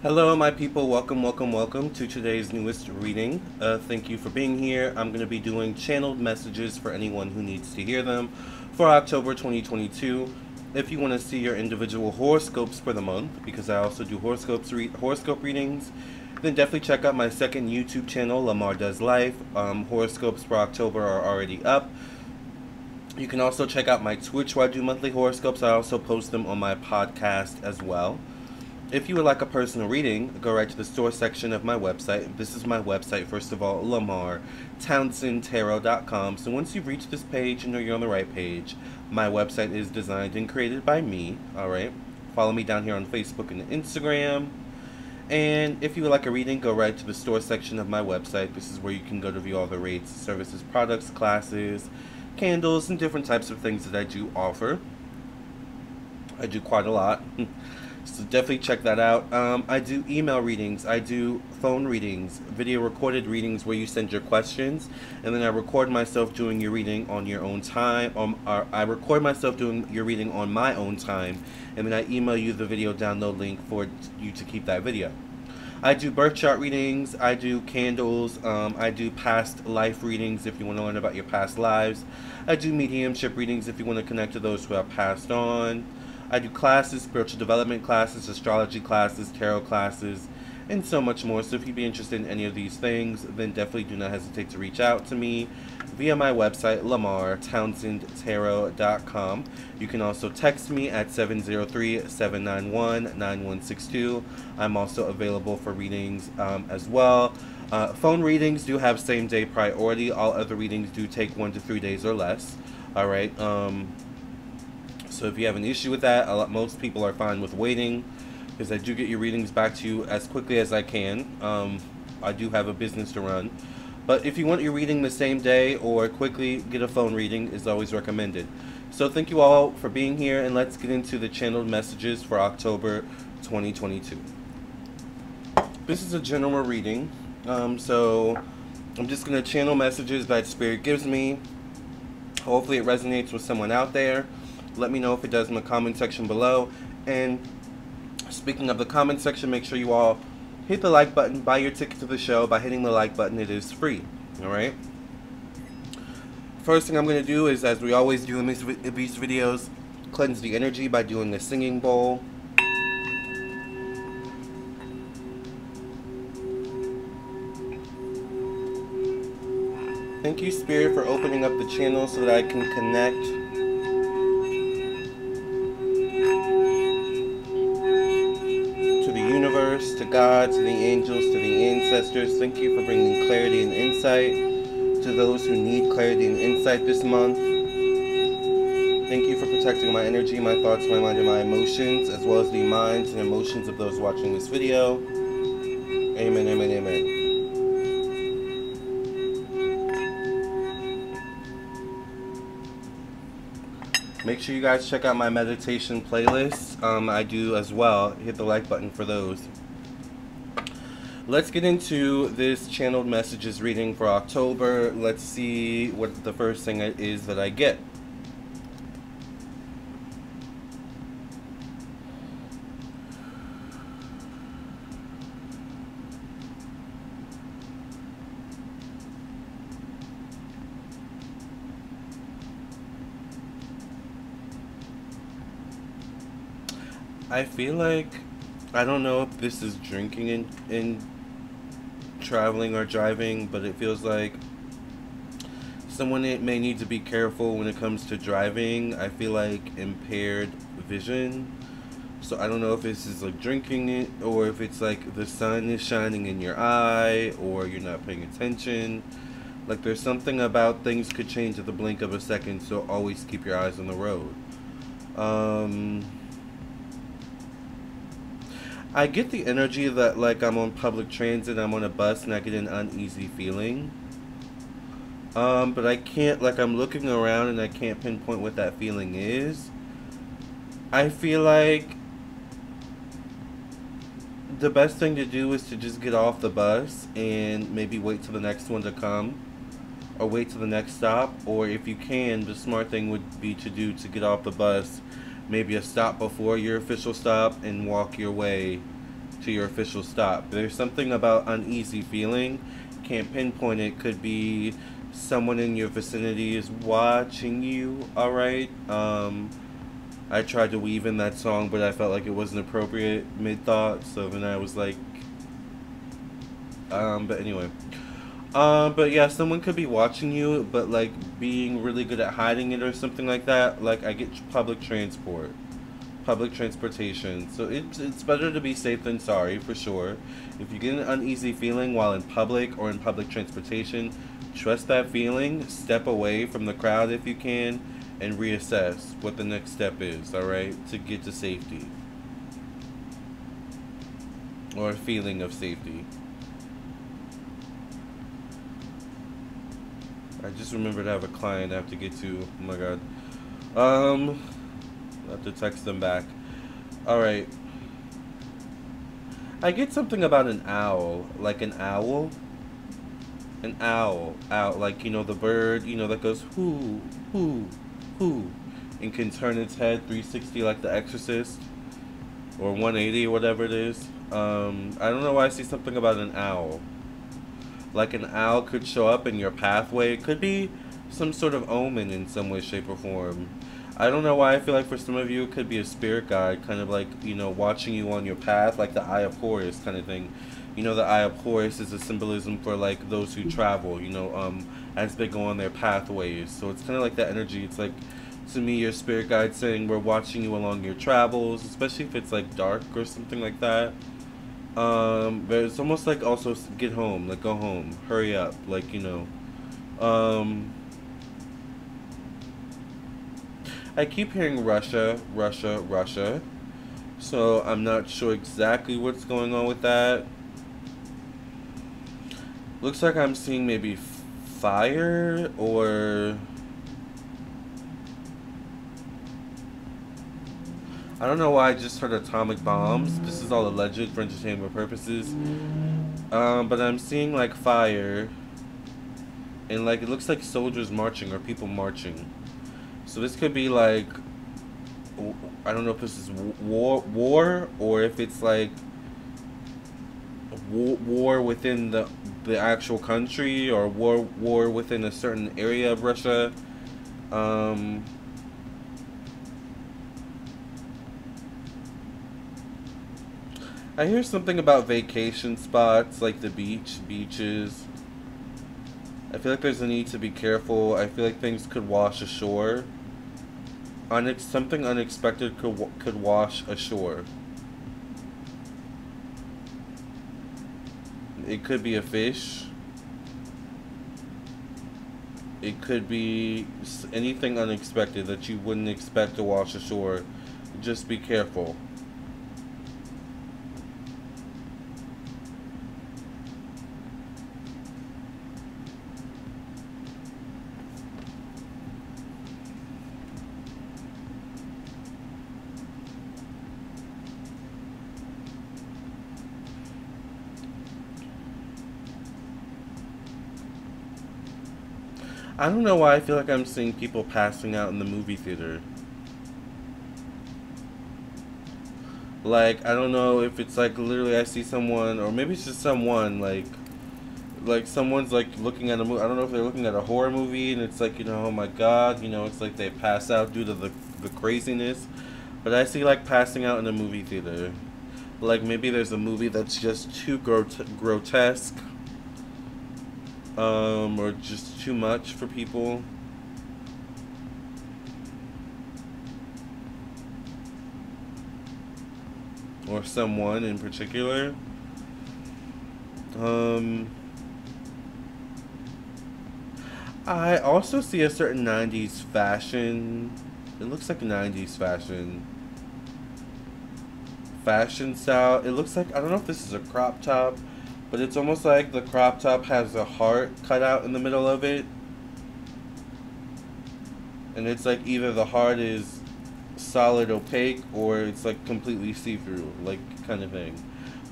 Hello, my people. Welcome to today's newest reading. Thank you for being here. I'm going to be doing channeled messages for anyone who needs to hear them for October 2022. If you want to see your individual horoscopes for the month, because I also do horoscope readings, then definitely check out my second YouTube channel, Lamarr Does Life. Horoscopes for October are already up. You can also check out my Twitch where I do monthly horoscopes. I also post them on my podcast as well. If you would like a personal reading, go right to the store section of my website. This is my website, first of all, LamarrTownsendTarot.com. So once you've reached this page, you know you're on the right page. My website is designed and created by me, alright? Follow me down here on Facebook and Instagram. And if you would like a reading, go right to the store section of my website. This is where you can go to view all the rates, services, products, classes, candles, and different types of things that I do offer. I do quite a lot. So definitely check that out. I do email readings, I do phone readings, video recorded readings where you send your questions, and then I record myself doing your reading on your own time. Or I record myself doing your reading on my own time, and then I email you the video download link for you to keep that video. I do birth chart readings, I do candles, I do past life readings if you want to learn about your past lives. I do mediumship readings if you want to connect to those who have passed on. I do classes, spiritual development classes, astrology classes, tarot classes, and so much more. So if you'd be interested in any of these things, then definitely do not hesitate to reach out to me via my website, LamarrTownsendTarot.com. You can also text me at 703-791-9162. I'm also available for readings as well. Phone readings do have same-day priority. All other readings do take 1 to 3 days or less. All right. So if you have an issue with that, most people are fine with waiting, because I do get your readings back to you as quickly as I can. I do have a business to run. But if you want your reading the same day or quickly get a phone reading, is always recommended. So thank you all for being here, and let's get into the channeled messages for October 2022. This is a general reading, so I'm just going to channel messages that Spirit gives me. Hopefully it resonates with someone out there. Let me know if it does in the comment section below. And speaking of the comment section, make sure you all hit the like button, buy your ticket to the show. By hitting the like button, it is free. Alright? First thing I'm going to do is, as we always do in these videos, cleanse the energy by doing a singing bowl. Thank you, Spirit, for opening up the channel so that I can connect to God, to the angels, to the ancestors. Thank you for bringing clarity and insight to those who need clarity and insight this month. Thank you for protecting my energy, my thoughts, my mind, and my emotions, as well as the minds and emotions of those watching this video. Amen, amen, amen. Make sure you guys check out my meditation playlists. I do as well. Hit the like button for those. Let's get into this channeled messages reading for October. Let's see what the first thing is that I get. I feel like, I don't know if this is drinking in traveling or driving, but it feels like someone may need to be careful when it comes to driving. I feel like impaired vision. So I don't know if this is like drinking it, or if it's like the sun is shining in your eye, or you're not paying attention. Like there's something about things could change at the blink of a second, so always keep your eyes on the road. I get the energy that like I'm on public transit, I'm on a bus, and I get an uneasy feeling. But I can't, like I'm looking around and I can't pinpoint what that feeling is. I feel like the best thing to do is to just get off the bus and maybe wait till the next one to come, or wait till the next stop, or if you can, the smart thing would be to do to get off the bus maybe a stop before your official stop and walk your way to your official stop. There's something about uneasy feeling. Can't pinpoint it. Could be someone in your vicinity is watching you. All right. I tried to weave in that song, but I felt like it wasn't appropriate mid thought. So then I was like, but anyway. But yeah, someone could be watching you, but like being really good at hiding it or something like that. Like I get public transportation. So it's better to be safe than sorry for sure. If you get an uneasy feeling while in public or in public transportation, trust that feeling. Step away from the crowd if you can, and reassess what the next step is. All right, to get to safety or a feeling of safety. I just remembered I have a client I have to get to. Oh my god. I have to text them back. Alright. I get something about an owl. Like an owl. An owl. Owl. Like, you know, the bird, you know, that goes hoo, hoo, hoo. And can turn its head 360 like the Exorcist. Or 180 or whatever it is. I don't know why I see something about an owl. Like an owl could show up in your pathway. It could be some sort of omen in some way, shape, or form. I don't know why I feel like for some of you it could be a spirit guide, kind of like, you know, watching you on your path, like the Eye of Horus kind of thing. You know, the Eye of Horus is a symbolism for like those who travel, you know, as they go on their pathways. So it's kind of like that energy. It's like, to me, your spirit guide saying we're watching you along your travels, especially if it's like dark or something like that. But it's almost like also get home, like go home, hurry up, like, you know. I keep hearing Russia, Russia, Russia. So I'm not sure exactly what's going on with that. Looks like I'm seeing maybe fire or... I don't know why I just heard atomic bombs. This is all alleged for entertainment purposes. But I'm seeing like fire. And like it looks like soldiers marching or people marching. So this could be like, I don't know if this is war or if it's like war within the actual country, or war within a certain area of Russia. I hear something about vacation spots, like the beaches. I feel like there's a need to be careful. I feel like things could wash ashore. Something unexpected could wash ashore. It could be a fish. It could be anything unexpected that you wouldn't expect to wash ashore. Just be careful. I don't know why I feel like I'm seeing people passing out in the movie theater. Like, I don't know if it's like literally I see someone, or maybe it's just someone, like someone's like looking at a movie. I don't know if they're looking at a horror movie and it's like, you know, oh my god, you know, it's like they pass out due to the craziness. But I see like passing out in a movie theater. Like maybe there's a movie that's just too grotesque. Or just too much for people. Or someone in particular. I also see a certain 90s fashion. It looks like 90s fashion. Fashion style. It looks like, I don't know if this is a crop top, but it's almost like the crop top has a heart cut out in the middle of it. And it's like either the heart is solid opaque or it's like completely see-through, like kind of thing.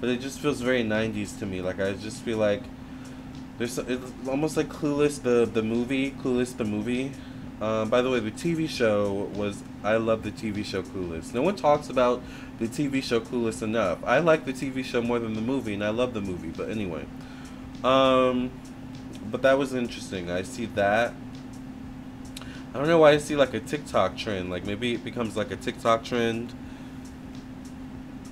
But it just feels very 90s to me. Like I just feel like it's almost like Clueless the movie. By the way, the TV show was. I love the TV show Clueless. No one talks about the TV show Clueless enough. I like the TV show more than the movie, and I love the movie. But anyway, um, but that was interesting. I see that. I don't know why I see like a TikTok trend. Like maybe it becomes like a TikTok trend.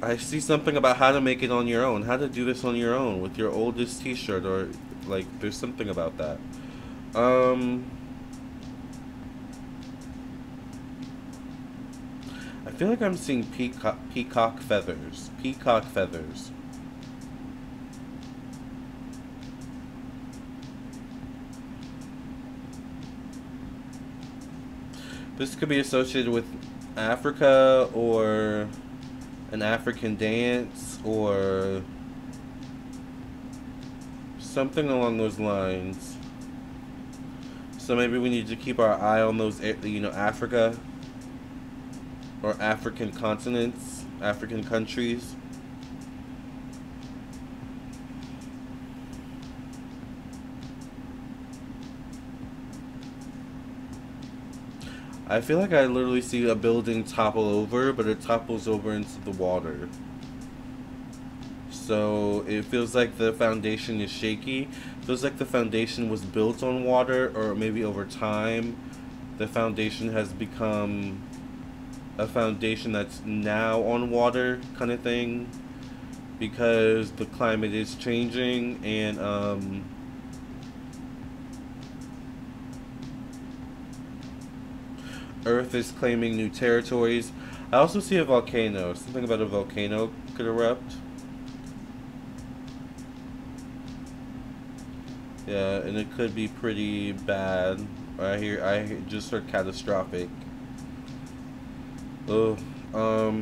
I see something about how to make it on your own, how to do this on your own with your oldest T-shirt, or like there's something about that. Um, I feel like I'm seeing peacock feathers. Peacock feathers. This could be associated with Africa or an African dance or something along those lines. So maybe we need to keep our eye on those, Africa or African continents, African countries. I feel like I literally see a building topple over, but it topples over into the water. So it feels like the foundation is shaky. It feels like the foundation was built on water, or maybe over time the foundation has become a foundation that's now on water kind of thing, because the climate is changing and Earth is claiming new territories. I also see a volcano. Something about a volcano could erupt. Yeah, and it could be pretty bad. I just heard catastrophic. Oh, a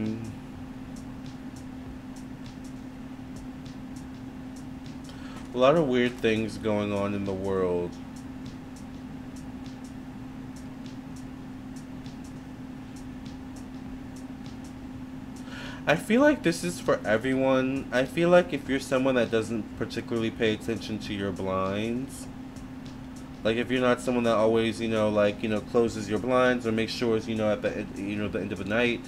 lot of weird things going on in the world. I feel like this is for everyone. I feel like if you're someone that doesn't particularly pay attention to your blinds, like if you're not someone that always, closes your blinds or makes sure, at the end of the night,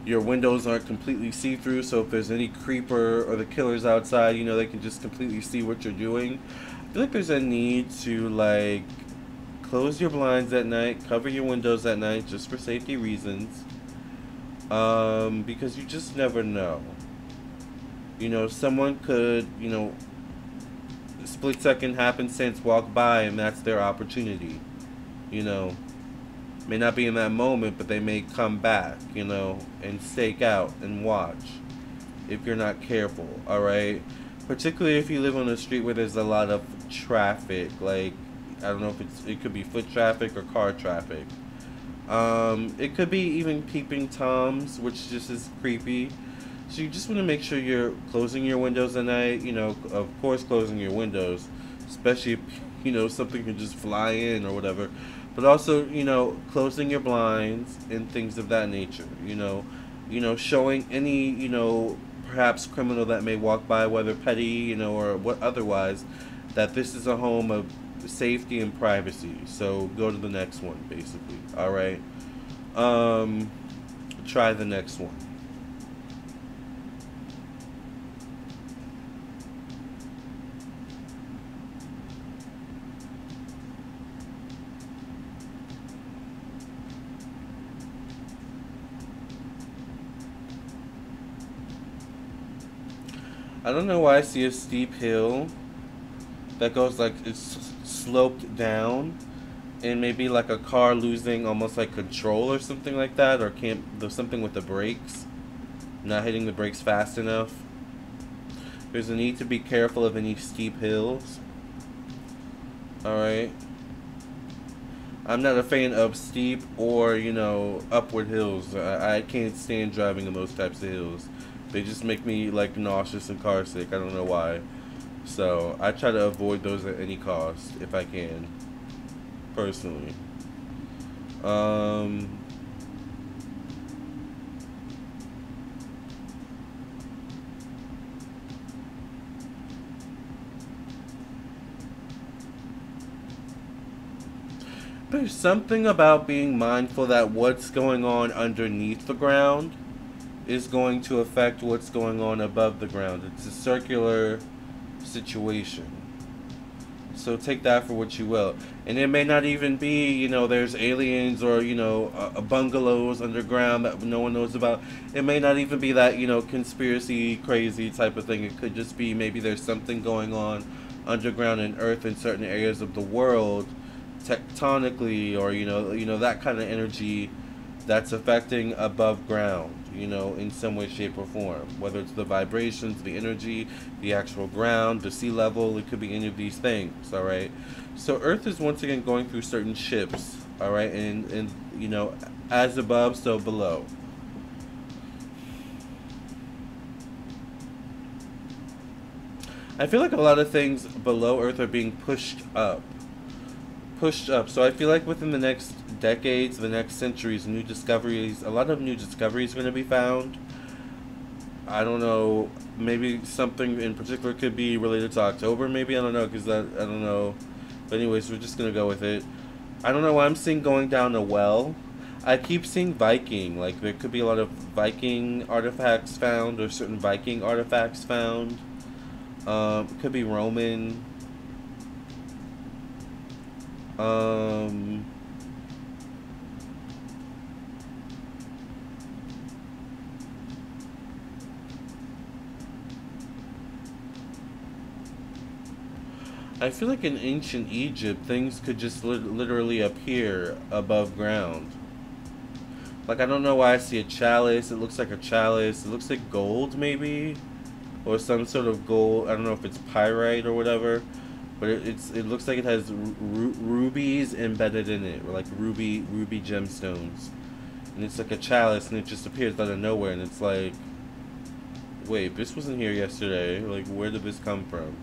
your windows aren't completely see-through, so if there's any creeper or the killers outside, they can just completely see what you're doing. I feel like there's a need to, like, close your blinds at night, cover your windows at night, just for safety reasons. Because you just never know. Someone could, split second happenstance walk by and that's their opportunity. May not be in that moment, but they may come back, and stake out and watch if you're not careful, alright? Particularly if you live on a street where there's a lot of traffic, like, I don't know if it could be foot traffic or car traffic. It could be even peeping toms, which just is creepy. So you just want to make sure you're closing your windows at night, of course closing your windows, especially if, something can just fly in or whatever. But also, closing your blinds and things of that nature, showing any, perhaps criminal that may walk by, whether petty, or what otherwise, that this is a home of safety and privacy. So go to the next one, basically. Alright. Try the next one. I don't know why I see a steep hill that goes like it's sloped down, and maybe like a car losing almost like control or something like that, or there's something with the brakes, not hitting the brakes fast enough. There's a need to be careful of any steep hills. Alright. I'm not a fan of steep or, upward hills. I can't stand driving in those types of hills. They just make me like nauseous and car sick. I don't know why. So I try to avoid those at any cost if I can. Personally. There's something about being mindful that what's going on underneath the ground is going to affect what's going on above the ground. It's a circular situation. So take that for what you will. And it may not even be, there's aliens or, bungalows underground that no one knows about. It may not even be that, conspiracy crazy type of thing. It could just be maybe there's something going on underground in Earth in certain areas of the world tectonically, or, that kind of energy that's affecting above ground, in some way, shape, or form. Whether it's the vibrations, the energy, the actual ground, the sea level, it could be any of these things, all right? So Earth is once again going through certain shifts, all right? And as above, so below. I feel like a lot of things below Earth are being pushed up. So I feel like within the next decades, the next centuries, a lot of new discoveries are going to be found. I don't know, maybe something in particular could be related to October, maybe, I don't know, because I don't know. But anyways, we're just going to go with it. I don't know why I'm seeing going down a well. I keep seeing Viking, like there could be a lot of Viking artifacts found, or certain Viking artifacts found. It could be Roman. I feel like in ancient Egypt, things could just literally appear above ground. Like, I don't know why I see a chalice. It looks like a chalice. It looks like gold, maybe? Or some sort of gold. I don't know if it's pyrite or whatever. But it looks like it has rubies embedded in it. Or like ruby gemstones. And it's like a chalice, and it just appears out of nowhere. And it's like, wait, this wasn't here yesterday. Like, where did this come from?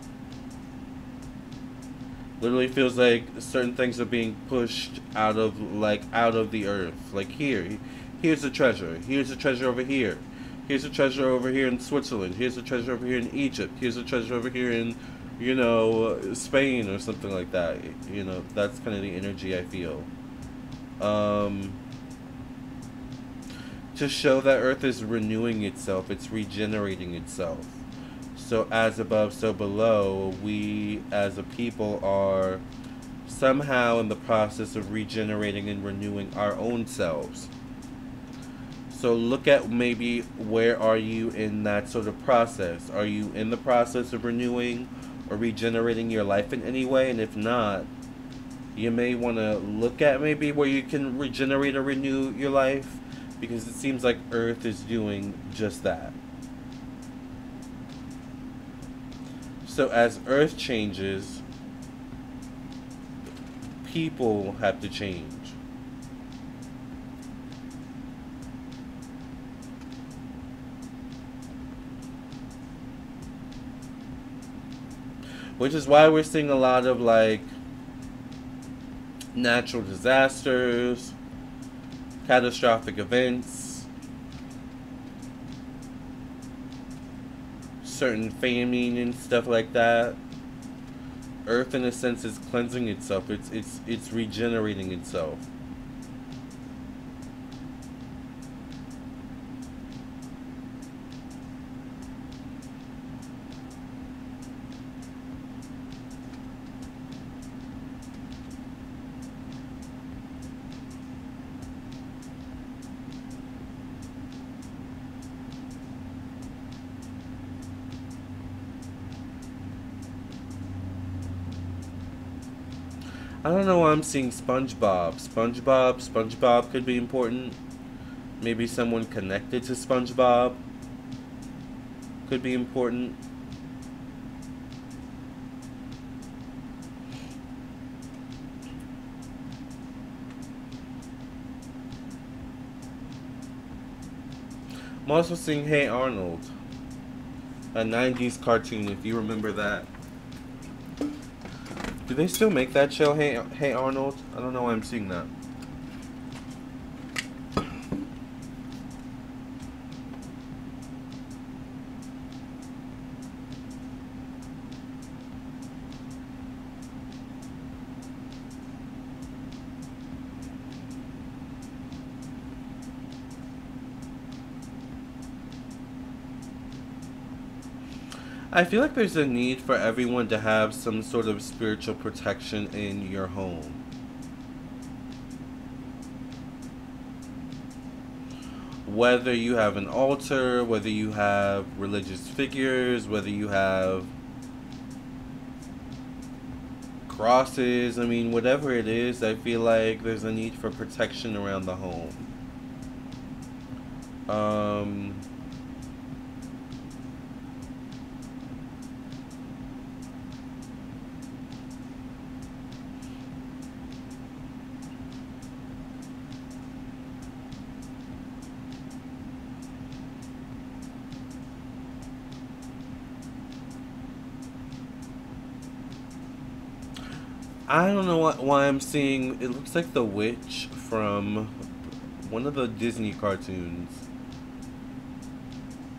Literally feels like certain things are being pushed out of the earth. Like, here's a treasure. Here's a treasure over here. Here's a treasure over here in Switzerland. Here's a treasure over here in Egypt. Here's a treasure over here in, Spain or something like that. That's kind of the energy I feel. To show that Earth is renewing itself. It's regenerating itself. So as above, so below, we as a people are somehow in the process of regenerating and renewing our own selves. So look at maybe where are you in that sort of process? Are you in the process of renewing or regenerating your life in any way? And if not, you may want to look at maybe where you can regenerate or renew your life, because it seems like Earth is doing just that. So as Earth changes, people have to change. Which is why we're seeing a lot of like natural disasters, catastrophic events, certain famine and stuff like that. Earth in a sense is cleansing itself. It's regenerating itself. I don't know why I'm seeing SpongeBob. SpongeBob could be important. Maybe someone connected to SpongeBob could be important. I'm also seeing Hey Arnold, a 90s cartoon, if you remember that. Do they still make that show, Hey Arnold? I don't know why I'm seeing that. I feel like there's a need for everyone to have some sort of spiritual protection in your home. Whether you have an altar, whether you have religious figures, whether you have crosses, I mean, whatever it is, I feel like there's a need for protection around the home. I don't know why I'm seeing, it looks like the witch from one of the Disney cartoons.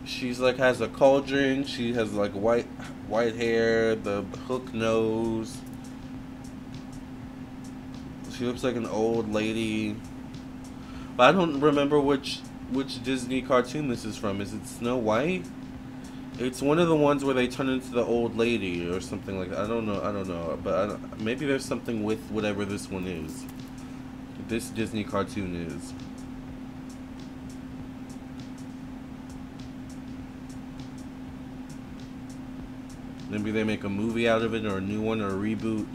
She's like has a cauldron, she has like white hair, the hook nose. She looks like an old lady. But I don't remember which Disney cartoon this is from. Is it Snow White? It's one of the ones where they turn into the old lady or something like that. I don't know. But maybe there's something with whatever this one is. This Disney cartoon is. Maybe they make a movie out of it, or a new one, or a reboot.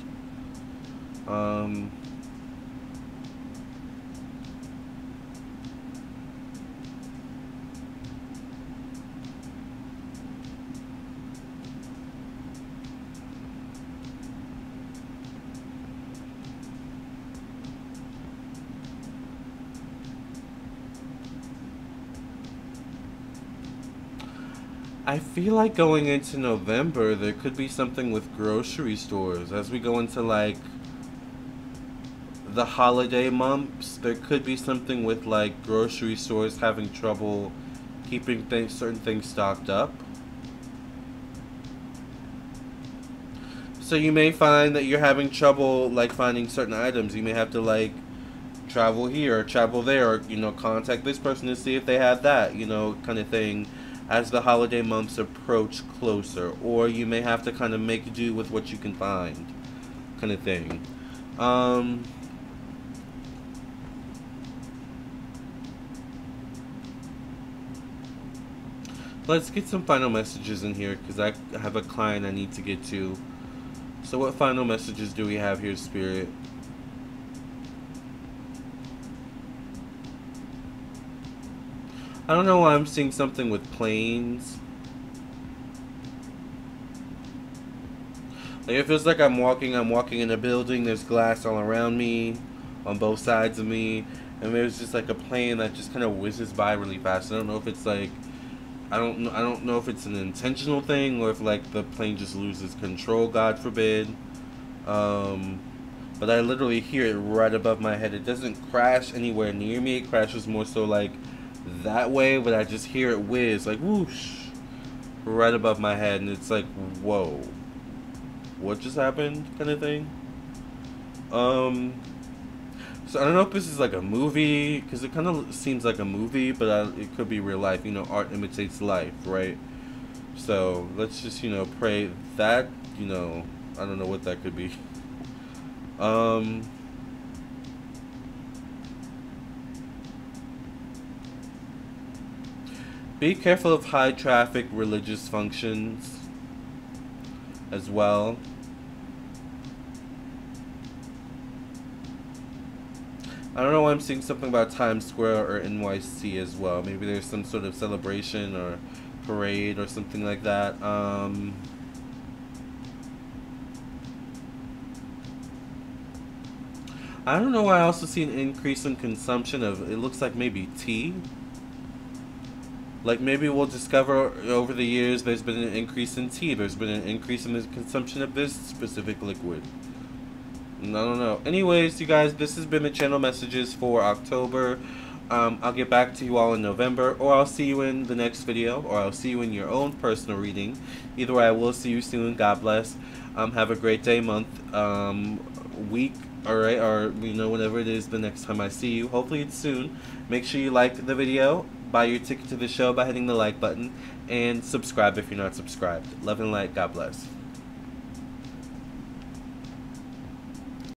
I feel like going into November, there could be something with grocery stores. As we go into, like, the holiday months, there could be something with, like, grocery stores having trouble keeping certain things stocked up. So you may find that you're having trouble, like, finding certain items. You may have to, like, travel here or travel there, or, you know, contact this person to see if they have that, you know, kind of thing, as the holiday months approach closer. Or you may have to kind of make do with what you can find, kind of thing. Let's get some final messages in here, because I have a client I need to get to. So what final messages do we have here, Spirit? I don't know why I'm seeing something with planes. Like, it feels like I'm walking in a building, there's glass all around me, on both sides of me, and there's just like a plane that just kind of whizzes by really fast. I don't know if it's like, I don't know if it's an intentional thing, or if like the plane just loses control, God forbid. But I literally hear it right above my head. It doesn't crash anywhere near me, it crashes more so like that way, but I just hear it whiz, like whoosh, right above my head, and it's like, whoa, what just happened, kind of thing. So I don't know if this is like a movie, because it kind of seems like a movie, but it could be real life. You know, art imitates life, right? So let's just, you know, pray that, you know, I don't know what that could be. Be careful of high traffic religious functions as well. I don't know why I'm seeing something about Times Square or NYC as well. Maybe there's some sort of celebration or parade or something like that. I don't know why I also see an increase in consumption of, it looks like maybe tea. Like maybe we'll discover over the years there's been an increase in tea. There's been an increase in the consumption of this specific liquid. I don't know. Anyways, you guys, this has been the channel messages for October. I'll get back to you all in November, or I'll see you in the next video, or I'll see you in your own personal reading. Either way, I will see you soon. God bless. Have a great day, month, week, alright, or, you know, whenever it is the next time I see you. Hopefully it's soon. Make sure you like the video. buy your ticket to the show by hitting the like button, and subscribe if you're not subscribed. Love and light. God bless.